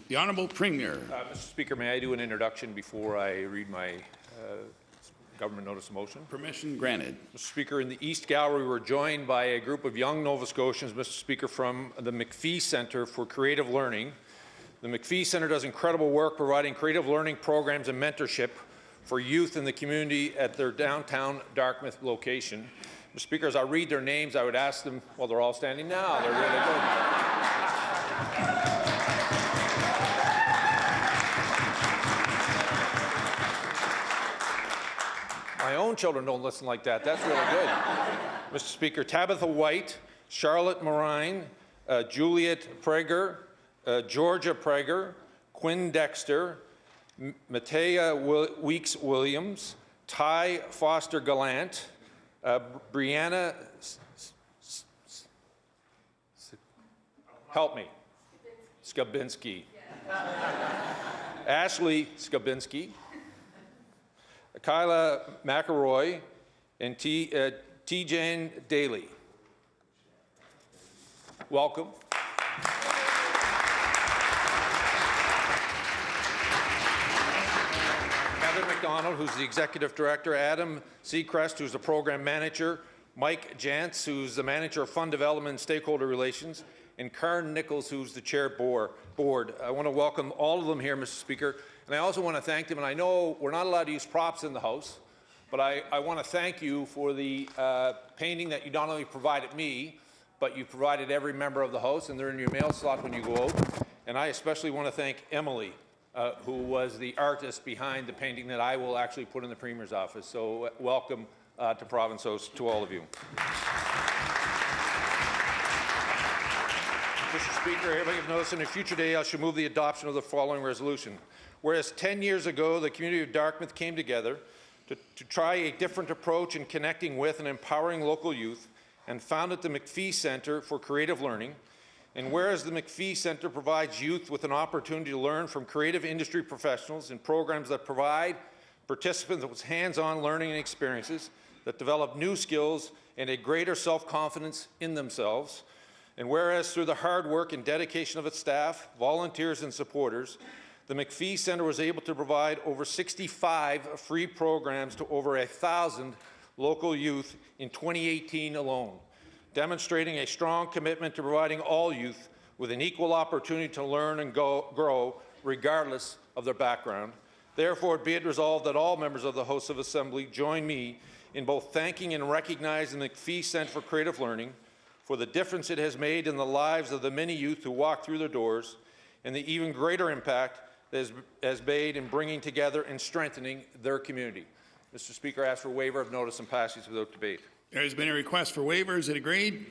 The Honourable Premier. Mr. Speaker, may I do an introduction before I read my government notice of motion? Permission granted. Mr. Speaker, in the East Gallery, we're joined by a group of young Nova Scotians, Mr. Speaker, from the MacPhee Centre for Creative Learning. The MacPhee Centre does incredible work providing creative learning programs and mentorship for youth in the community at their downtown Dartmouth location. Mr. Speaker, as I read their names, I would ask them, well, they're all standing now. They're really good. My own children don't listen like that. That's really good. Mr. Speaker, Tabitha White, Charlotte Marine, Juliet Prager, Georgia Prager, Quinn Dexter, Matea Weeks-Williams, Ty Foster-Gallant, Brianna, help me, Skabinski, Ashley Skabinski, Kyla McElroy, and T-Jane Daly. Welcome. Heather McDonald, who's the Executive Director, Adam Seacrest, who's the Program Manager, Mike Jantz, who's the Manager of Fund Development and Stakeholder Relations, and Karen Nichols, who's the Chair Board. I want to welcome all of them here, Mr. Speaker. And I also want to thank them, and I know we're not allowed to use props in the House, but I want to thank you for the painting that you not only provided me, but you provided every member of the House, and they're in your mail slot when you go out. And I especially want to thank Emily, who was the artist behind the painting that I will actually put in the Premier's office. So welcome to Province House to all of you. Mr. Speaker, everybody have noticed in a future day I shall move the adoption of the following resolution. Whereas 10 years ago, the community of Dartmouth came together to try a different approach in connecting with and empowering local youth and founded the MacPhee Centre for Creative Learning. And whereas the MacPhee Centre provides youth with an opportunity to learn from creative industry professionals in programs that provide participants with hands-on learning and experiences that develop new skills and a greater self-confidence in themselves. And whereas through the hard work and dedication of its staff, volunteers and supporters, the MacPhee Centre was able to provide over 65 free programs to over 1,000 local youth in 2018 alone, demonstrating a strong commitment to providing all youth with an equal opportunity to learn and grow regardless of their background. Therefore, be it resolved that all members of the House of Assembly join me in both thanking and recognizing the MacPhee Centre for Creative Learning for the difference it has made in the lives of the many youth who walk through their doors and the even greater impact that has made in bringing together and strengthening their community. Mr. Speaker, I ask for waiver of notice and passage without debate. There has been a request for waiver. Is it agreed?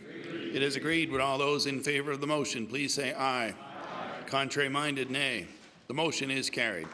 It is agreed. Would all those in favour of the motion please say aye. Aye. Contrary-minded, nay. The motion is carried.